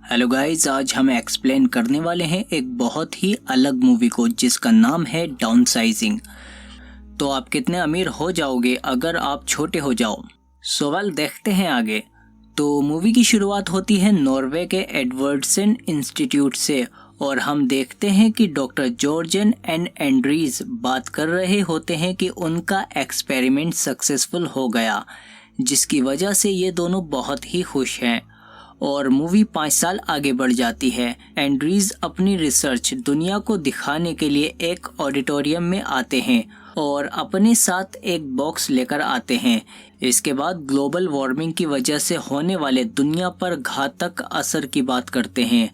Hello guys, आज हम explain करने वाले हैं एक बहुत ही अलग मूवी को जिसका नाम है डाउनसाइजिंग। तो आप कितने अमीर हो जाओगे अगर आप छोटे हो जाओ। सवाल देखते हैं आगे। तो मूवी की शुरुआत होती है नॉर्वे के एडवर्डसन इंस्टीट्यूट से और हम देखते हैं कि डॉक्टर जॉर्जन एंड एंड्रीज बात कर रहे होते हैं कि उनका एक्सपेरिमेंट सक्सेसफुल हो गया, जिसकी वजह से ये दोनों बहुत ही खुश हैं। और मूवी 5 साल आगे बढ़ जाती है। एंड्रीज अपनी रिसर्च दुनिया को दिखाने के लिए एक ऑडिटोरियम में आते हैं और अपने साथ एक बॉक्स लेकर आते हैं। इसके बाद ग्लोबल वार्मिंग की वजह से होने वाले दुनिया पर घातक असर की बात करते हैं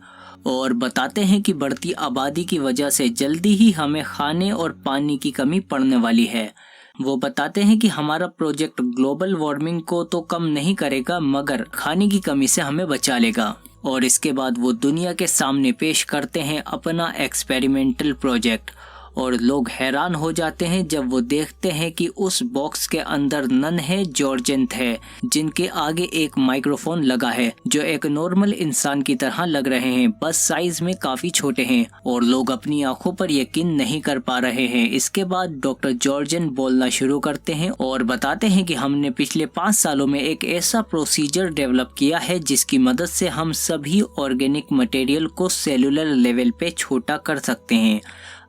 और बताते हैं कि बढ़ती आबादी की वजह से जल्दी ही हमें खाने और पानी की कमी पड़ने वाली है। वो बताते हैं कि हमारा प्रोजेक्ट ग्लोबल वार्मिंग को तो कम नहीं करेगा मगर खाने की कमी से हमें बचा लेगा। और इसके बाद वो दुनिया के सामने पेश करते हैं अपना एक्सपेरिमेंटल प्रोजेक्ट और लोग हैरान हो जाते हैं जब वो देखते हैं कि उस बॉक्स के अंदर नन्हे जॉर्जन थे जिनके आगे एक माइक्रोफोन लगा है जो एक नॉर्मल इंसान की तरह लग रहे हैं, बस साइज में काफी छोटे हैं और लोग अपनी आंखों पर यकीन नहीं कर पा रहे हैं। इसके बाद डॉक्टर जॉर्जन बोलना शुरू करते हैं और बताते हैं कि हमने पिछले 5 सालों में एक ऐसा प्रोसीजर डेवलप किया है जिसकी मदद से हम सभी ऑर्गेनिक मटेरियल को सेलुलर लेवल पे छोटा कर सकते हैं।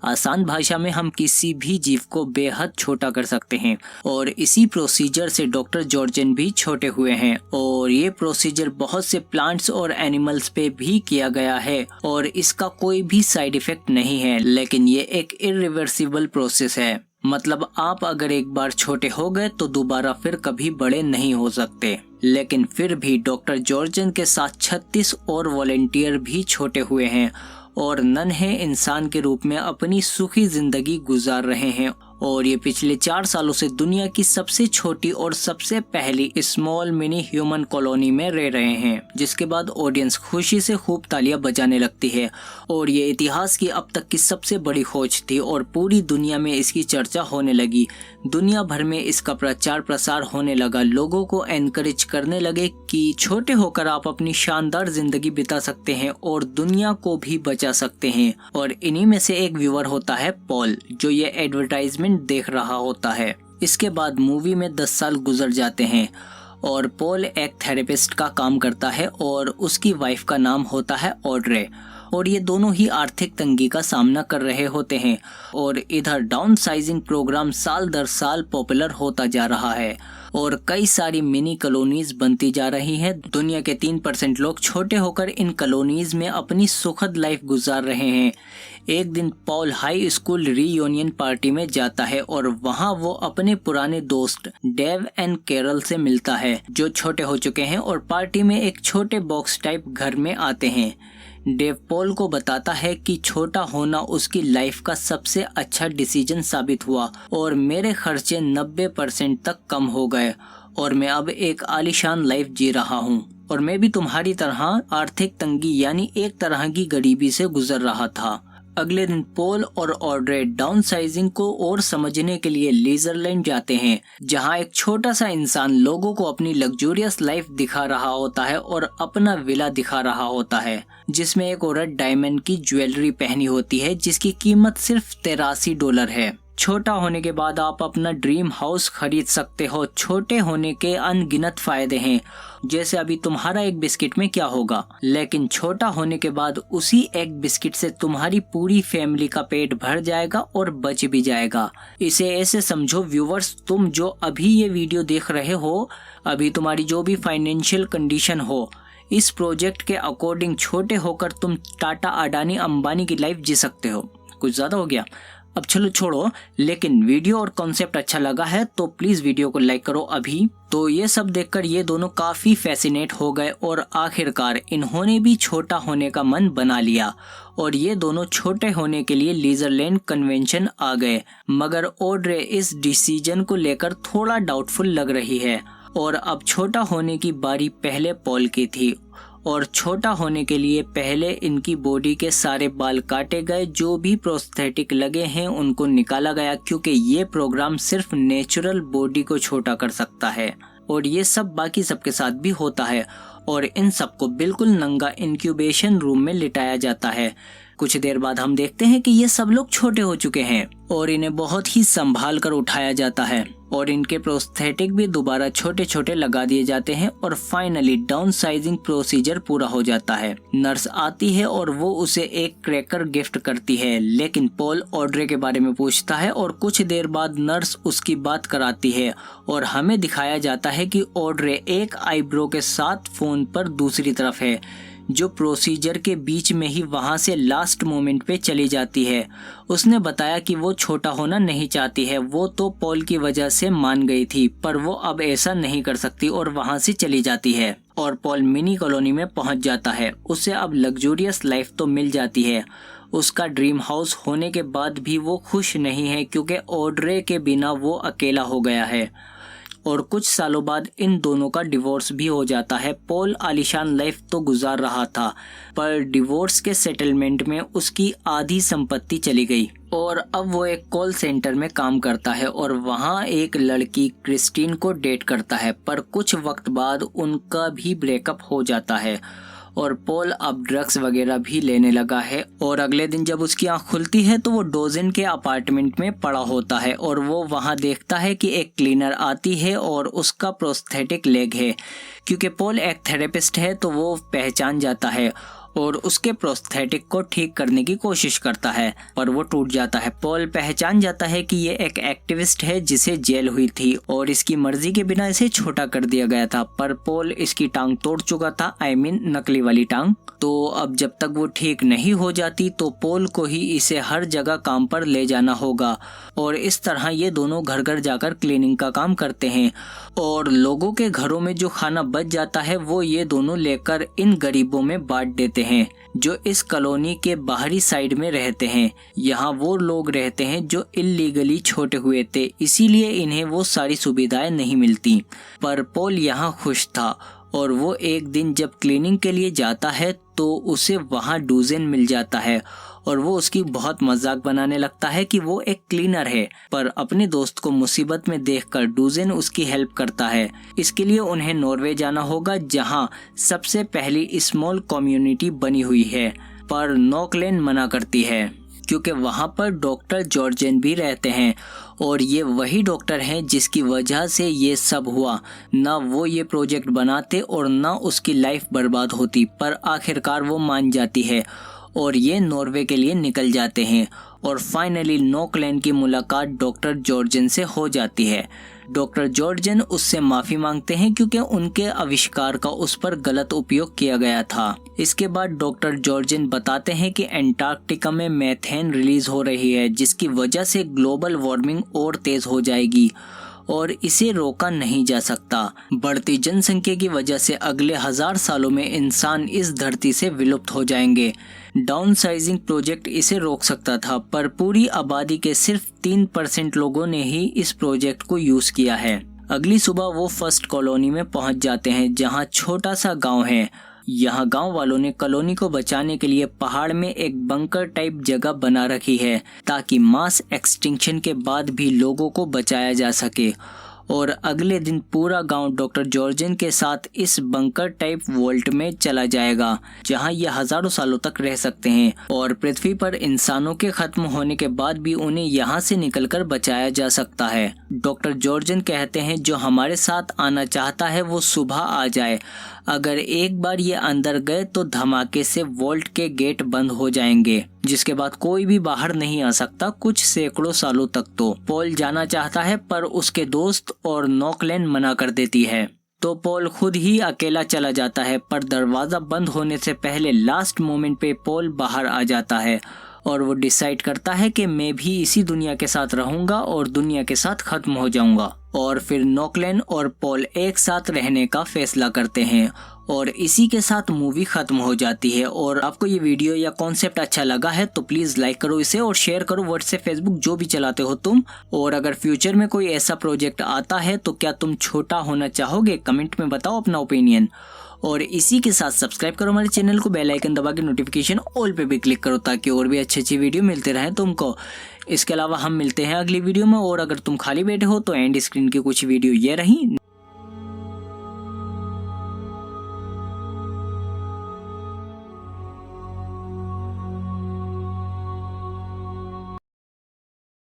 आसान भाषा में हम किसी भी जीव को बेहद छोटा कर सकते हैं और इसी प्रोसीजर से डॉक्टर जॉर्जन भी छोटे हुए हैं। और ये प्रोसीजर बहुत से प्लांट्स और एनिमल्स पे भी किया गया है और इसका कोई भी साइड इफेक्ट नहीं है, लेकिन ये एक इरिवर्सिबल प्रोसेस है। मतलब आप अगर एक बार छोटे हो गए तो दोबारा फिर कभी बड़े नहीं हो सकते। लेकिन फिर भी डॉक्टर जॉर्जन के साथ 36 और वॉलेंटियर भी छोटे हुए हैं और नन्हे इंसान के रूप में अपनी सुखी जिंदगी गुजार रहे हैं। और ये पिछले 4 सालों से दुनिया की सबसे छोटी और सबसे पहली स्मॉल मिनी ह्यूमन कॉलोनी में रह रहे हैं। जिसके बाद ऑडियंस खुशी से खूब तालियां बजाने लगती है और ये इतिहास की अब तक की सबसे बड़ी खोज थी और पूरी दुनिया में इसकी चर्चा होने लगी। दुनिया भर में इसका प्रचार प्रसार होने लगा। लोगों को एनकरेज करने लगे कि छोटे होकर आप अपनी शानदार जिंदगी बिता सकते हैं और दुनिया को भी बचा सकते हैं। और इन्हीं में से एक व्यूअर होता है पॉल, जो ये एडवर्टाइजमेंट देख रहा होता है। इसके बाद मूवी में 10 साल गुजर जाते हैं और पॉल एक थेरेपिस्ट का काम करता है और उसकी वाइफ का नाम होता है ऑड्रे। और ये दोनों ही आर्थिक तंगी का सामना कर रहे होते हैं और इधर डाउनसाइजिंग प्रोग्राम साल दर साल पॉपुलर होता जा रहा है और कई सारी मिनी कॉलोनीज बनती जा रही है। दुनिया के 3% लोग छोटे होकर इन कॉलोनीज में अपनी सुखद लाइफ गुजार रहे हैं। एक दिन Paul high school reunion party में जाता है और वहां वो अपने पुराने दोस्त डेव एंड कैरल से मिलता है जो छोटे हो चुके हैं और पार्टी में एक छोटे बॉक्स टाइप घर में आते हैं। डेव पॉल को बताता है कि छोटा होना उसकी लाइफ का सबसे अच्छा डिसीजन साबित हुआ और मेरे खर्चे 90% तक कम हो गए और मैं अब एक आलीशान लाइफ जी रहा हूँ और मैं भी तुम्हारी तरह आर्थिक तंगी यानी एक तरह की गरीबी से गुजर रहा था। अगले दिन पॉल और ऑड्रे डाउनसाइजिंग को और समझने के लिए लीजरलैंड जाते हैं, जहां एक छोटा सा इंसान लोगों को अपनी लग्जूरियस लाइफ दिखा रहा होता है और अपना विला दिखा रहा होता है जिसमें एक औरत डायमंड की ज्वेलरी पहनी होती है जिसकी कीमत सिर्फ $83 है। छोटा होने के बाद आप अपना ड्रीम हाउस खरीद सकते हो। छोटे होने के अनगिनत फायदे हैं, जैसे अभी तुम्हारा एक बिस्किट में क्या होगा, लेकिन छोटा होने के बाद उसी एक बिस्किट से तुम्हारी पूरी फैमिली का पेट भर जाएगा और बच भी जाएगा। इसे ऐसे समझो व्यूवर्स, तुम जो अभी ये वीडियो देख रहे हो, अभी तुम्हारी जो भी फाइनेंशियल कंडीशन हो, इस प्रोजेक्ट के अकॉर्डिंग छोटे होकर तुम टाटा, अडानी, अंबानी की लाइफ जी सकते हो। कुछ ज्यादा हो गया, अब चलो छोड़ो, लेकिन वीडियो और कॉन्सेप्ट अच्छा लगा है तो प्लीज वीडियो को लाइक करो अभी। तो ये सब देखकर ये दोनों काफी फैसिनेट हो गए और आखिरकार इन्होंने भी छोटा होने का मन बना लिया और ये दोनों छोटे होने के लिए लीजरलैंड कन्वेंशन आ गए। मगर ऑड्रे इस डिसीजन को लेकर थोड़ा डाउटफुल लग रही है और अब छोटा होने की बारी पहले पॉल की थी और छोटा होने के लिए पहले इनकी बॉडी के सारे बाल काटे गए, जो भी प्रोस्थेटिक लगे हैं उनको निकाला गया क्योंकि ये प्रोग्राम सिर्फ नेचुरल बॉडी को छोटा कर सकता है। और ये सब बाकी सबके साथ भी होता है और इन सबको बिल्कुल नंगा इंक्यूबेशन रूम में लिटाया जाता है। कुछ देर बाद हम देखते हैं कि ये सब लोग छोटे हो चुके हैं और इन्हें बहुत ही संभाल कर उठाया जाता है और इनके प्रोस्थेटिक भी दोबारा छोटे छोटे लगा दिए जाते हैं और फाइनली डाउन साइजिंग प्रोसीजर पूरा हो जाता है। नर्स आती है और वो उसे एक क्रैकर गिफ्ट करती है, लेकिन पॉल ऑड्रे के बारे में पूछता है और कुछ देर बाद नर्स उसकी बात कराती है और हमें दिखाया जाता है कि ऑड्रे एक आईब्रो के साथ फोन पर दूसरी तरफ है, जो प्रोसीजर के बीच में ही वहां से लास्ट मोमेंट पे चली जाती है। उसने बताया कि वो छोटा होना नहीं चाहती है, वो तो पॉल की वजह से मान गई थी, पर वो अब ऐसा नहीं कर सकती और वहां से चली जाती है और पॉल मिनी कॉलोनी में पहुंच जाता है। उसे अब लग्जूरियस लाइफ तो मिल जाती है। उसका ड्रीम हाउस होने के बाद भी वो खुश नहीं है क्योंकि ऑड्रे के बिना वो अकेला हो गया है और कुछ सालों बाद इन दोनों का डिवोर्स भी हो जाता है। पॉल आलीशान लाइफ तो गुजार रहा था, पर डिवोर्स के सेटलमेंट में उसकी आधी संपत्ति चली गई और अब वो एक कॉल सेंटर में काम करता है और वहाँ एक लड़की क्रिस्टीन को डेट करता है, पर कुछ वक्त बाद उनका भी ब्रेकअप हो जाता है और पॉल अब ड्रग्स वगैरह भी लेने लगा है। और अगले दिन जब उसकी आंख खुलती है तो वो डोजन के अपार्टमेंट में पड़ा होता है और वो वहां देखता है कि एक क्लीनर आती है और उसका प्रोस्थेटिक लेग है। क्योंकि पॉल एक थेरेपिस्ट है तो वो पहचान जाता है और उसके प्रोस्थेटिक को ठीक करने की कोशिश करता है, पर वो टूट जाता है। पॉल पहचान जाता है कि ये एक एक्टिविस्ट है जिसे जेल हुई थी और इसकी मर्जी के बिना इसे छोटा कर दिया गया था, पर पॉल इसकी टांग तोड़ चुका था, नकली वाली टांग। तो अब जब तक वो ठीक नहीं हो जाती तो पॉल को ही इसे हर जगह काम पर ले जाना होगा और इस तरह ये दोनों घर घर जाकर क्लीनिंग का काम करते हैं और लोगों के घरों में जो खाना बच जाता है वो ये दोनों लेकर इन गरीबों में बांट देते हैं जो इस कॉलोनी के बाहरी साइड में रहते हैं। यहाँ वो लोग रहते हैं जो इल्लीगली छोटे हुए थे, इसीलिए इन्हें वो सारी सुविधाएं नहीं मिलती। पर पॉल यहाँ खुश था और वो एक दिन जब क्लीनिंग के लिए जाता है तो उसे वहाँ डूजेन मिल जाता है और वो उसकी बहुत मजाक बनाने लगता है कि वो एक क्लीनर है, पर अपने दोस्त को मुसीबत में देखकर डूजेन उसकी हेल्प करता है। इसके लिए उन्हें नॉर्वे जाना होगा जहाँ सबसे पहली स्मॉल कम्युनिटी बनी हुई है, पर नॉकलैंड मना करती है क्योंकि वहाँ पर डॉक्टर जॉर्जेन भी रहते हैं और ये वही डॉक्टर हैं जिसकी वजह से ये सब हुआ। ना वो ये प्रोजेक्ट बनाते और ना उसकी लाइफ बर्बाद होती, पर आखिरकार वो मान जाती है और ये नॉर्वे के लिए निकल जाते हैं और फाइनली नॉकलैंड की मुलाकात डॉक्टर जॉर्जन से हो जाती है। डॉक्टर जॉर्जन उससे माफी मांगते हैं क्योंकि उनके आविष्कार का उस पर गलत उपयोग किया गया था। इसके बाद डॉक्टर जॉर्जन बताते हैं कि एंटार्क्टिका में मेथेन रिलीज हो रही है जिसकी वजह से ग्लोबल वार्मिंग और तेज हो जाएगी और इसे रोका नहीं जा सकता। बढ़ती जनसंख्या की वजह से अगले 1000 सालों में इंसान इस धरती से विलुप्त हो जाएंगे। डाउनसाइजिंग प्रोजेक्ट इसे रोक सकता था, पर पूरी आबादी के सिर्फ 3% लोगों ने ही इस प्रोजेक्ट को यूज किया है। अगली सुबह वो फर्स्ट कॉलोनी में पहुंच जाते हैं जहां छोटा सा गांव है। यहाँ गांव वालों ने कॉलोनी को बचाने के लिए पहाड़ में एक बंकर टाइप जगह बना रखी है ताकि मास एक्सटिंक्शन के बाद भी लोगों को बचाया जा सके। और अगले दिन पूरा गांव डॉक्टर जॉर्जन के साथ इस बंकर टाइप वॉल्ट में चला जाएगा जहां ये हजारों सालों तक रह सकते हैं और पृथ्वी पर इंसानों के खत्म होने के बाद भी उन्हें यहां से निकलकर बचाया जा सकता है। डॉक्टर जॉर्जन कहते हैं जो हमारे साथ आना चाहता है वो सुबह आ जाए। अगर एक बार ये अंदर गए तो धमाके से वॉल्ट के गेट बंद हो जाएंगे जिसके बाद कोई भी बाहर नहीं आ सकता कुछ सैकड़ों सालों तक। तो पॉल जाना चाहता है पर उसके दोस्त और नॉकलैंड मना कर देती है, तो पॉल खुद ही अकेला चला जाता है। पर दरवाजा बंद होने से पहले लास्ट मोमेंट पे पॉल बाहर आ जाता है और वो डिसाइड करता है कि मैं भी इसी दुनिया के साथ रहूंगा और दुनिया के साथ खत्म हो जाऊंगा। और फिर नॉकलैंड और पॉल एक साथ रहने का फैसला करते हैं और इसी के साथ मूवी खत्म हो जाती है। और आपको ये वीडियो या कॉन्सेप्ट अच्छा लगा है तो प्लीज लाइक करो इसे और शेयर करो व्हाट्सएप फेसबुक जो भी चलाते हो तुम। और अगर फ्यूचर में कोई ऐसा प्रोजेक्ट आता है तो क्या तुम छोटा होना चाहोगे? कमेंट में बताओ अपना ओपिनियन। और इसी के साथ सब्सक्राइब करो हमारे चैनल को, बेल आइकन दबा के नोटिफिकेशन ऑल पे भी क्लिक करो ताकि और भी अच्छी वीडियो मिलते रहे तुमको। इसके अलावा हम मिलते हैं अगली वीडियो में और अगर तुम खाली बैठे हो तो एंड स्क्रीन की कुछ वीडियो ये रही।